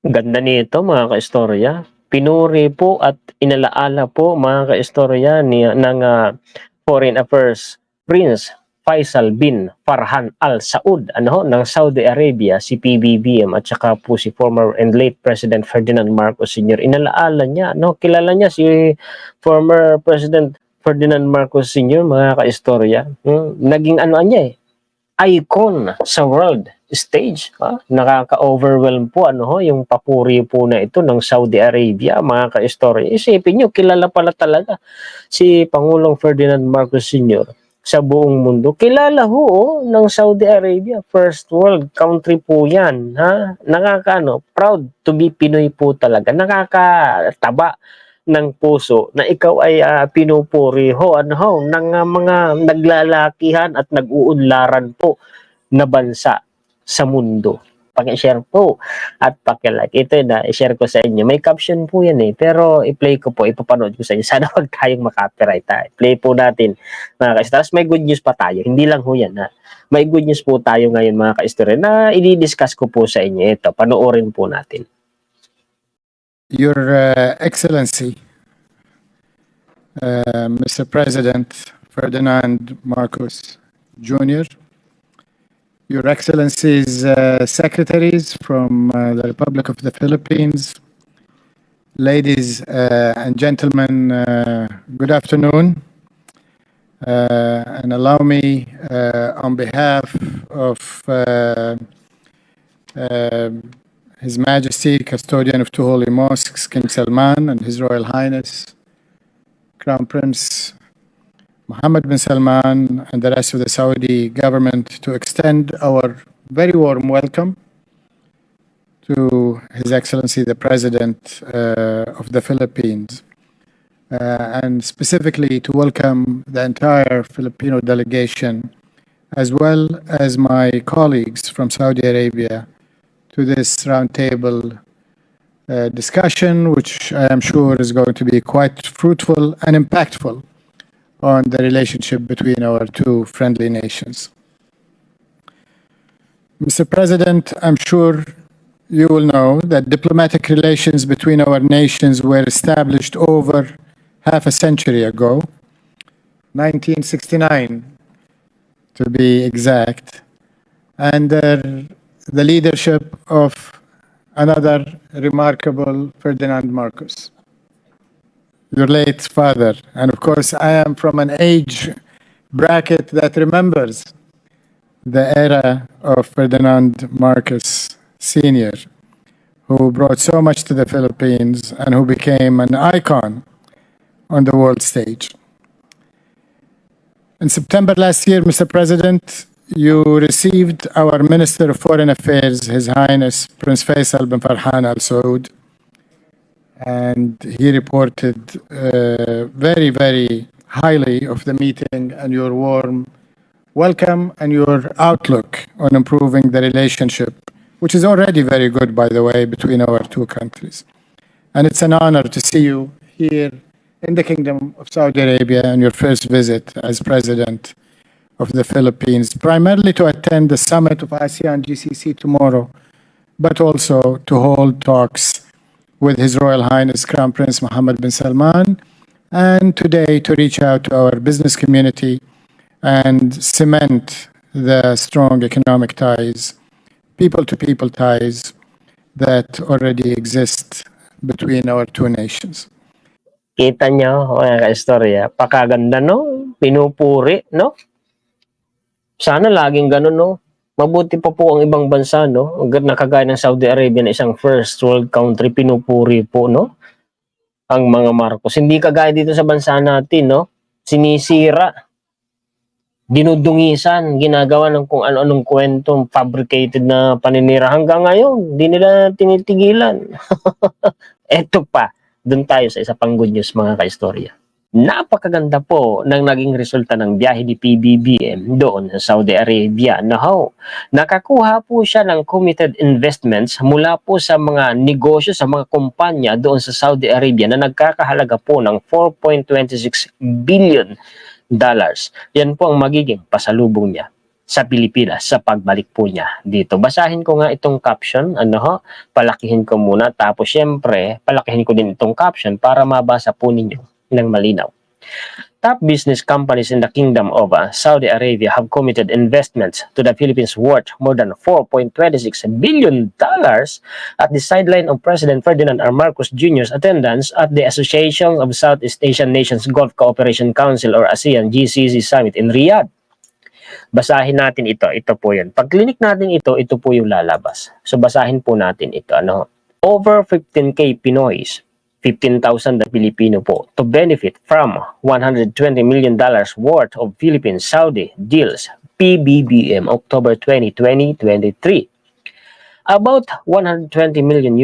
Ganda nito mga kaistorya. Pinuri po at inalaala po mga kaistorya ng Foreign Affairs Prince Faisal bin Farhan Al Saud ng Saudi Arabia, si PBBM at saka po si former and late President Ferdinand Marcos Sr. Inalaala niya, kilala niya si former President Ferdinand Marcos Sr. mga kaistorya. Naging niya icon sa world stage. Nakaka-overwhelm po yung papuri po na ito ng Saudi Arabia, mga ka-istorya. Isipin nyo, kilala pala talaga si Pangulong Ferdinand Marcos Sr. sa buong mundo. Kilala ng Saudi Arabia. First world country po yan. Proud to be Pinoy po talaga. Nakakataba ng puso na ikaw ay pinupuri ng mga naglalakihan at nag-uunlaran po na bansa sa mundo. Paki-share po at paki-like. Ito na i-share ko sa inyo. May caption po yan pero i-play ko po, ipapanood ko sa inyo. Sana wag tayong makapiright. Play po natin mga kaistorya. Tapos may good news pa tayo. Hindi lang ho yan May good news po tayo ngayon mga kaistorya na i-discuss ko po sa inyo. Ito, panoorin po natin. Your Excellency, Mr. President Ferdinand Marcos Jr., Your Excellency's secretaries from the Republic of the Philippines, ladies and gentlemen, good afternoon. And allow me, on behalf of His Majesty, Custodian of Two Holy Mosques, King Salman, and His Royal Highness, Crown Prince Mohammed bin Salman, and the rest of the Saudi government, to extend our very warm welcome to His Excellency the President of the Philippines, and specifically to welcome the entire Filipino delegation, as well as my colleagues from Saudi Arabia, to this roundtable discussion, which I am sure is going to be quite fruitful and impactful on the relationship between our two friendly nations. Mr. President, I'm sure you will know that diplomatic relations between our nations were established over half a century ago, 1969 to be exact, under the leadership of another remarkable Ferdinand Marcos, your late father. And of course, I am from an age bracket that remembers the era of Ferdinand Marcos Sr., who brought so much to the Philippines and who became an icon on the world stage. In September last year, Mr. President, you received our Minister of Foreign Affairs, His Highness Prince Faisal bin Farhan Al Saud, and he reported very, very highly of the meeting and your warm welcome and your outlook on improving the relationship, which is already very good, by the way, between our two countries. And it's an honor to see you here in the Kingdom of Saudi Arabia on your first visit as President of the Philippines, primarily to attend the summit of asean-gcc tomorrow, but also to hold talks with His Royal Highness Crown Prince Mohammed bin Salman, and today to reach out to our business community and cement the strong economic ties, people-to-people ties that already exist between our two nations. Kita nyo, mga ka-istorya, pakaganda, pinupuri, Sana laging ganun, Mabuti pa po ang ibang bansa, nakagaya ng Saudi Arabia na isang first world country, pinupuri po, ang mga Marcos. Hindi kagaya dito sa bansa natin, sinisira, dinudungisan, ginagawa ng kung ano-anong kwentong fabricated na paninira. Hanggang ngayon, hindi nila tinitigilan. Eto pa, dun tayo sa isa pang good news, mga ka-istorya. Napakaganda po ng naging resulta ng biyahe ni PBBM doon sa Saudi Arabia. Nakakuha po siya ng committed investments mula po sa mga negosyo, sa mga kumpanya doon sa Saudi Arabia na nagkakahalaga po ng $4.26 billion. Yan po ang magiging pasalubong niya sa Pilipinas sa pagbalik po niya dito. Basahin ko nga itong caption, palakihin ko muna, tapos syempre, palakihin ko din itong caption para mabasa po ninyo ng malinaw. Top business companies in the Kingdom of Saudi Arabia have committed investments to the Philippines worth more than $4.26 billion at the sideline of President Ferdinand R. Marcos Jr.'s attendance at the Association of Southeast Asian Nations Gulf Cooperation Council or ASEAN-GCC Summit in Riyadh. Basahin natin ito. Ito po yun. Pag clinic natin ito po yung lalabas. So basahin po natin ito. Over 15K Pinoys, 15,000 na Pilipino po, to benefit from $120 million worth of Philippine-Saudi deals, PBBM, October 20, 2023. About $120 million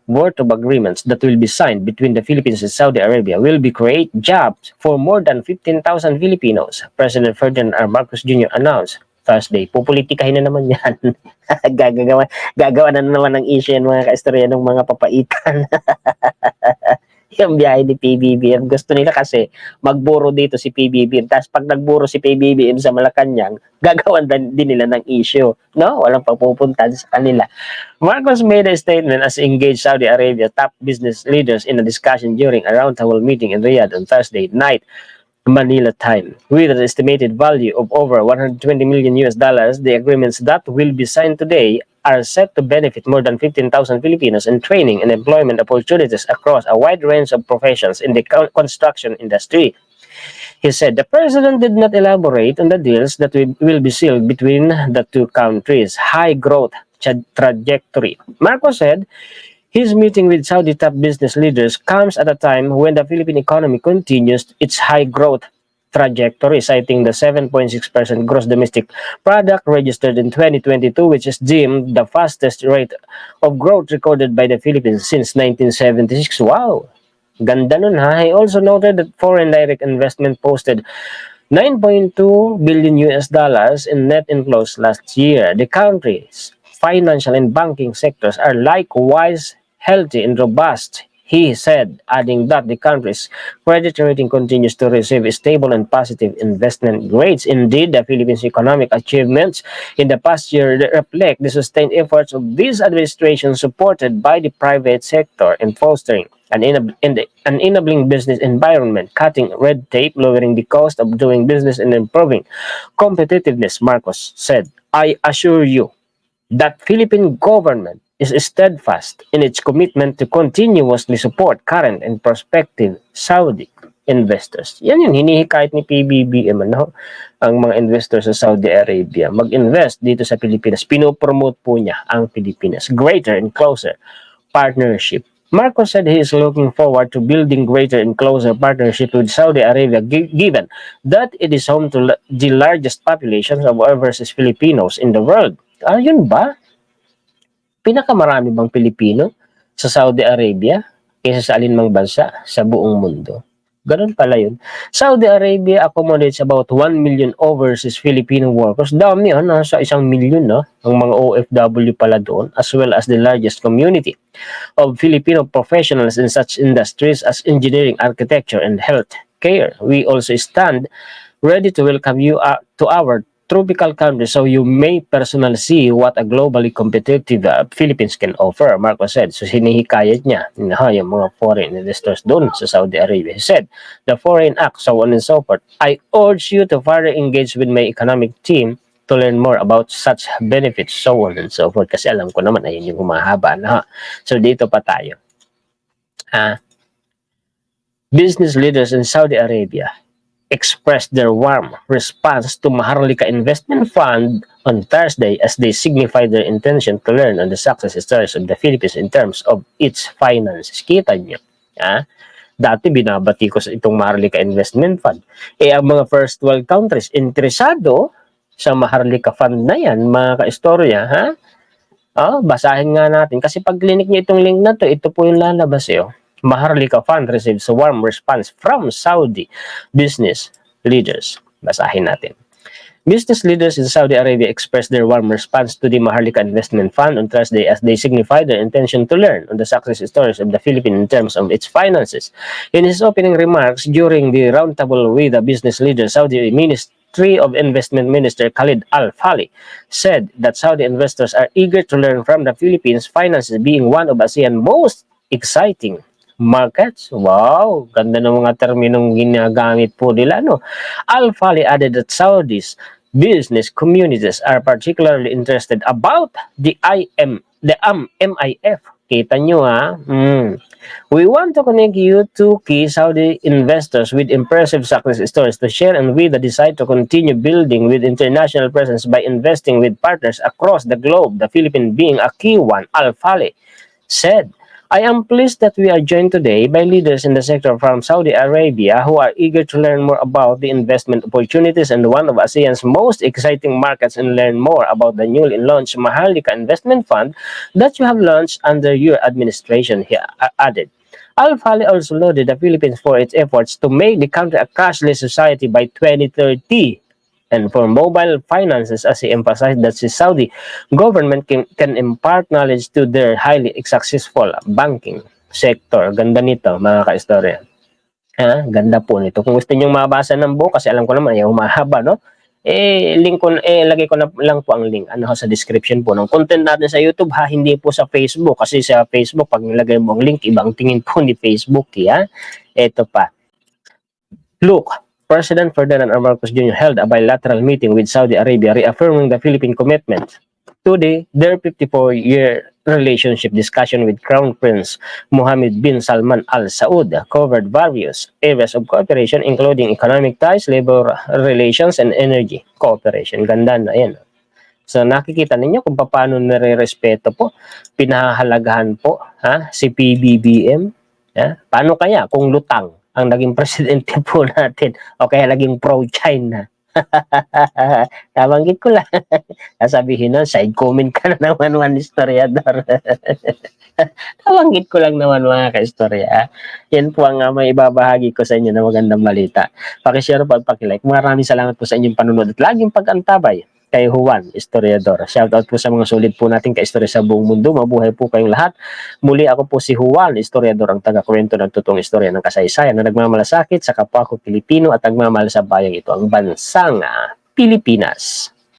worth of agreements that will be signed between the Philippines and Saudi Arabia will be create jobs for more than 15,000 Filipinos, President Ferdinand R. Marcos Jr. announced Thursday. Pupolitikahin na naman yan. Gagawa na naman ng issue yan, mga kaistorya, ng mga papaitan. Yung biyahe ni PBBM. Gusto nila kasi magburo dito si PBBM. Tapos pag nagburo si PBBM sa Malacanang, gagawan din nila ng issue. No? Walang pagpupunta sa kanila. Marcos made a statement as engaged Saudi Arabia top business leaders in a discussion during a roundtable meeting in Riyadh on Thursday night, Manila time. With an estimated value of over $120 million, the agreements that will be signed today are set to benefit more than 15,000 Filipinos in training and employment opportunities across a wide range of professions in the construction industry. He said the president did not elaborate on the deals that will be sealed between the two countries' high growth trajectory. Marcos said his meeting with Saudi top business leaders comes at a time when the Philippine economy continues its high growth trajectory, citing the 7.6% gross domestic product registered in 2022, which is deemed the fastest rate of growth recorded by the Philippines since 1976. Wow! Ganda nun, ha? He also noted that foreign direct investment posted $9.2 billion in net inflows last year. The country's financial and banking sectors are likewise healthy and robust, he said, adding that the country's credit rating continues to receive stable and positive investment grades. Indeed, the Philippines' economic achievements in the past year reflect the sustained efforts of this administration, supported by the private sector in fostering an enabling business environment, cutting red tape, lowering the cost of doing business, and improving competitiveness, Marcos said. I assure you that Philippine government is steadfast in its commitment to continuously support current and prospective Saudi investors. Yan yung hinihikayat ni PBBM, ang mga investors sa Saudi Arabia. Mag-invest dito sa Pilipinas. Pinopromote po niya ang Pilipinas. Greater and closer partnership. Marcos said he is looking forward to building greater and closer partnership with Saudi Arabia, given that it is home to the largest population of overseas Filipinos in the world. Yun ba? Pinakamarami bang Pilipino sa Saudi Arabia kaysa sa alinmang bansa sa buong mundo? Ganun pala yun. Saudi Arabia accommodates about 1 million overseas Filipino workers. Dami yan, nasa 1 million ang mga OFW pala doon, as well as the largest community of Filipino professionals in such industries as engineering, architecture, and health care. We also stand ready to welcome you to our tropical country so you may personally see what a globally competitive Philippines can offer, Marcos said. So sinihikayat niya yung mga foreign investors doon sa Saudi Arabia. He said, the Foreign Act, so on and so forth. I urge you to further engage with my economic team to learn more about such benefits, so on and so forth. Kasi alam ko naman, ayun yung humahaba na. So dito pa tayo. Business leaders in Saudi Arabia expressed their warm response to Maharlika Investment Fund on Thursday as they signified their intention to learn on the success stories of the Philippines in terms of its finances. Kita nyo? Dati binabati ko sa itong Maharlika Investment Fund. Ang mga first world countries interesado sa Maharlika Fund na yan, mga kaistorya, basahin nga natin. Kasi pag clinic nyo itong link na to, ito po yung lalabas Maharlika Fund receives a warm response from Saudi business leaders. Basahin natin. Business leaders in Saudi Arabia expressed their warm response to the Maharlika Investment Fund on Thursday as they signified their intention to learn on the success stories of the Philippines in terms of its finances. In his opening remarks during the roundtable with the business leaders, Saudi Secretary of Investment Minister Khalid Al-Falih said that Saudi investors are eager to learn from the Philippines, finances being one of ASEAN most exciting markets. Wow, ganda ng mga terminong ginagamit po nila, no? Al-Falih added that Saudi's business communities are particularly interested about the MIF. Kita nyo, ha? We want to connect you to key Saudi investors with impressive success stories to share, and with the desire to continue building with international presence by investing with partners across the globe, the Philippines being a key one, Al-Falih said. I am pleased that we are joined today by leaders in the sector from Saudi Arabia who are eager to learn more about the investment opportunities and one of ASEAN's most exciting markets, and learn more about the newly launched Maharlika Investment Fund that you have launched under your administration, he added. Al-Falih also lauded the Philippines for its efforts to make the country a cashless society by 2030 and for mobile finances, as he emphasized that the Saudi government can impart knowledge to their highly successful banking sector. Ganda nito, mga kaistorya. Ganda po nito. Kung gusto niyo mabasa ng buo, kasi alam ko naman, humahaba, no? Lagay ko na lang po ang link sa description po ng content natin sa YouTube, ha, hindi po sa Facebook, kasi sa Facebook pag nilagay mo ang link, ibang tingin po ni Facebook, ha. Ito pa. Look, President Ferdinand R. Marcos Jr. held a bilateral meeting with Saudi Arabia, reaffirming the Philippine commitment. Today, their 54-year relationship discussion with Crown Prince Mohammed bin Salman Al Saud covered various areas of cooperation, including economic ties, labor relations, and energy cooperation. Ganda na yan. So nakikita ninyo kung paano nire-respeto po, pinahahalagahan po, si PBBM. Paano kaya kung lutang ang naging presidente po natin o kaya naging pro-China? Nabanggit ko lang. Sabihin na, side comment ka na naman, one historiador. Nabanggit ko lang naman, mga kaistorya. Yan po ang may ibabahagi ko sa inyo na magandang balita. Pakishare po at pakilike. Maraming salamat po sa inyong panunod at laging pag-antabay kay Juan, historiador. Shoutout po sa mga sulit po nating kaistorya sa buong mundo. Mabuhay po kayong lahat. Muli ako po si Juan, historiador, ang taga-kwento ng totoong istorya ng kasaysayan na nagmamalasakit sa kapwa ko Pilipino at nagmamahal sa bayang ito, ang bansang Pilipinas.